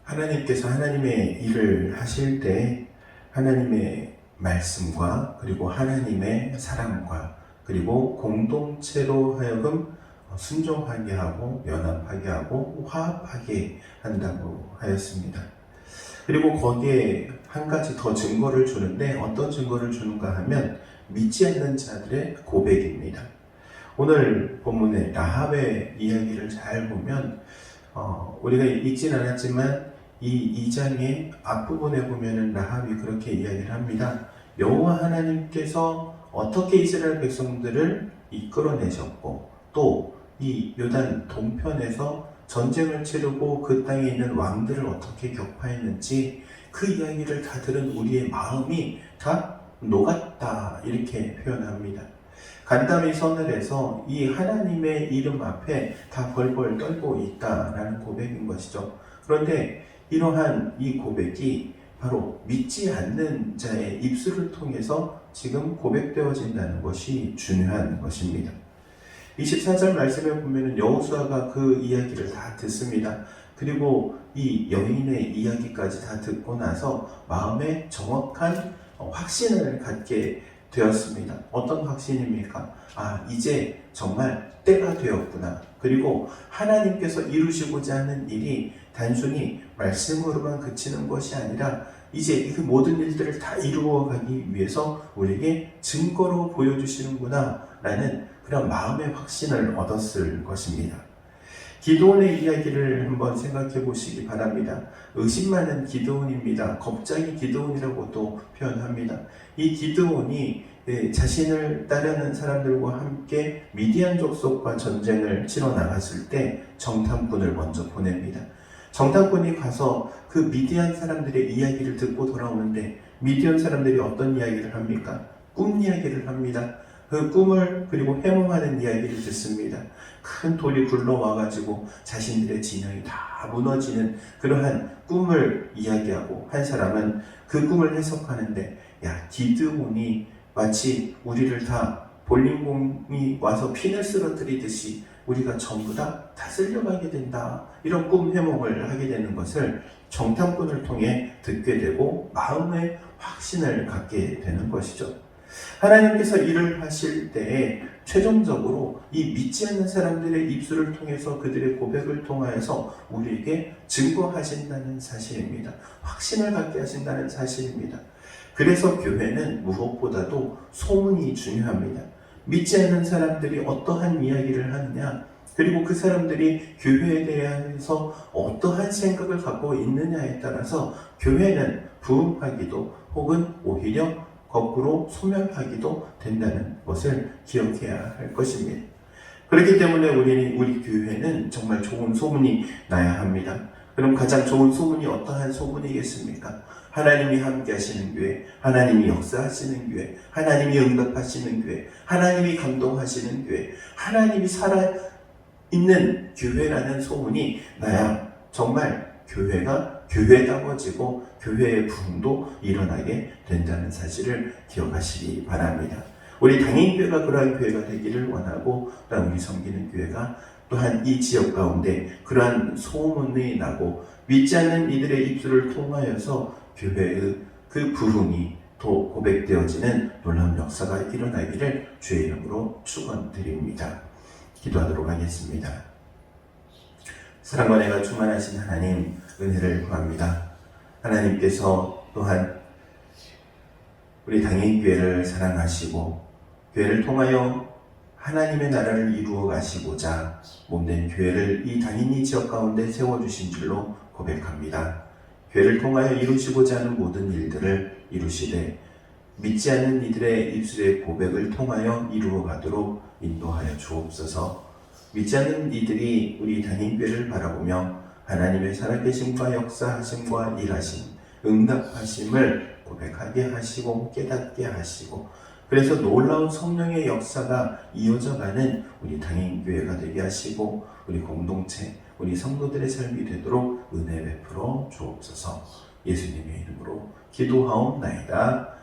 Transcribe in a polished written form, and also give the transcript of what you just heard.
하나님께서 하나님의 일을 하실 때 하나님의 말씀과 그리고 하나님의 사랑과 그리고 공동체로 하여금 순종하게 하고 연합하게 하고 화합하게 한다고 하였습니다. 그리고 거기에 한 가지 더 증거를 주는데 어떤 증거를 주는가 하면 믿지 않는 자들의 고백입니다. 오늘 본문의 라합의 이야기를 잘 보면 우리가 읽진 않았지만 이 2장의 앞부분에 보면은 라합이 그렇게 이야기를 합니다. 여호와 하나님께서 어떻게 이스라엘 백성들을 이끌어내셨고 또 이 요단 동편에서 전쟁을 치르고 그 땅에 있는 왕들을 어떻게 격파했는지 그 이야기를 다 들은 우리의 마음이 다 녹았다 이렇게 표현합니다. 간담이 선을 해서 이 하나님의 이름 앞에 다 벌벌 떨고 있다라는 고백인 것이죠. 그런데 이러한 이 고백이 바로 믿지 않는 자의 입술을 통해서 지금 고백되어진다는 것이 중요한 것입니다. 24절 말씀에 보면 여호수아가 그 이야기를 다 듣습니다. 그리고 이 여인의 이야기까지 다 듣고 나서 마음에 정확한 확신을 갖게 되었습니다. 어떤 확신입니까? 이제 정말 때가 되었구나. 그리고 하나님께서 이루시고자 하는 일이 단순히 말씀으로만 그치는 것이 아니라 이제 그 모든 일들을 다 이루어가기 위해서 우리에게 증거로 보여주시는구나 라는 그런 마음의 확신을 얻었을 것입니다. 기드온의 이야기를 한번 생각해 보시기 바랍니다. 의심 많은 기드온입니다. 겁쟁이 기드온이라고도 표현합니다. 이 기드온이 자신을 따르는 사람들과 함께 미디안 족속과 전쟁을 치러 나갔을 때 정탐꾼을 먼저 보냅니다. 정탐꾼이 가서 그 미디안 사람들의 이야기를 듣고 돌아오는데 미디안 사람들이 어떤 이야기를 합니까? 꿈 이야기를 합니다. 그 꿈을 그리고 해몽하는 이야기를 듣습니다. 큰 돌이 굴러와가지고 자신들의 진영이 다 무너지는 그러한 꿈을 이야기하고 한 사람은 그 꿈을 해석하는데 기드온이 마치 우리를 다 볼링공이 와서 핀을 쓰러뜨리듯이 우리가 전부 다 쓸려가게 된다. 이런 꿈 해몽을 하게 되는 것을 정탐꾼을 통해 듣게 되고 마음의 확신을 갖게 되는 것이죠. 하나님께서 일을 하실 때에 최종적으로 이 믿지 않는 사람들의 입술을 통해서 그들의 고백을 통하여서 우리에게 증거하신다는 사실입니다. 확신을 갖게 하신다는 사실입니다. 그래서 교회는 무엇보다도 소문이 중요합니다. 믿지 않는 사람들이 어떠한 이야기를 하느냐, 그리고 그 사람들이 교회에 대해서 어떠한 생각을 갖고 있느냐에 따라서 교회는 부흥하기도 혹은 오히려 거꾸로 소멸하기도 된다는 것을 기억해야 할 것입니다. 그렇기 때문에 우리 교회는 정말 좋은 소문이 나야 합니다. 그럼 가장 좋은 소문이 어떠한 소문이겠습니까? 하나님이 함께 하시는 교회, 하나님이 역사하시는 교회, 하나님이 응답하시는 교회, 하나님이 감동하시는 교회, 하나님이 살아있는 교회라는 소문이 나야 정말 교회가 교회다워지고 교회의 부흥도 일어나게 된다는 사실을 기억하시기 바랍니다. 우리 당인교회가 그러한 교회가 되기를 원하고 또한 우리 섬기는 교회가 또한 이 지역 가운데 그러한 소문이 나고 믿지 않는 이들의 입술을 통하여서 교회의 그 부흥이 또 고백되어지는 놀라운 역사가 일어나기를 주의 이름으로 축원드립니다. 기도하도록 하겠습니다. 사랑과 은혜가 충만하신 하나님, 은혜를 구합니다. 하나님께서 또한 우리 당인교회를 사랑하시고 교회를 통하여 하나님의 나라를 이루어 가시고자 몸된 교회를 이 당인이 지역 가운데 세워주신 줄로 고백합니다. 교회를 통하여 이루시고자 하는 모든 일들을 이루시되 믿지 않는 이들의 입술의 고백을 통하여 이루어 가도록 인도하여 주옵소서. 믿지 않는 이들이 우리 당인교회를 바라보며 하나님의 살아계심과 역사하심과 일하심, 응답하심을 고백하게 하시고 깨닫게 하시고 그래서 놀라운 성령의 역사가 이어져가는 우리 당인교회가 되게 하시고 우리 공동체, 우리 성도들의 삶이 되도록 은혜 베풀어 주옵소서. 예수님의 이름으로 기도하옵나이다.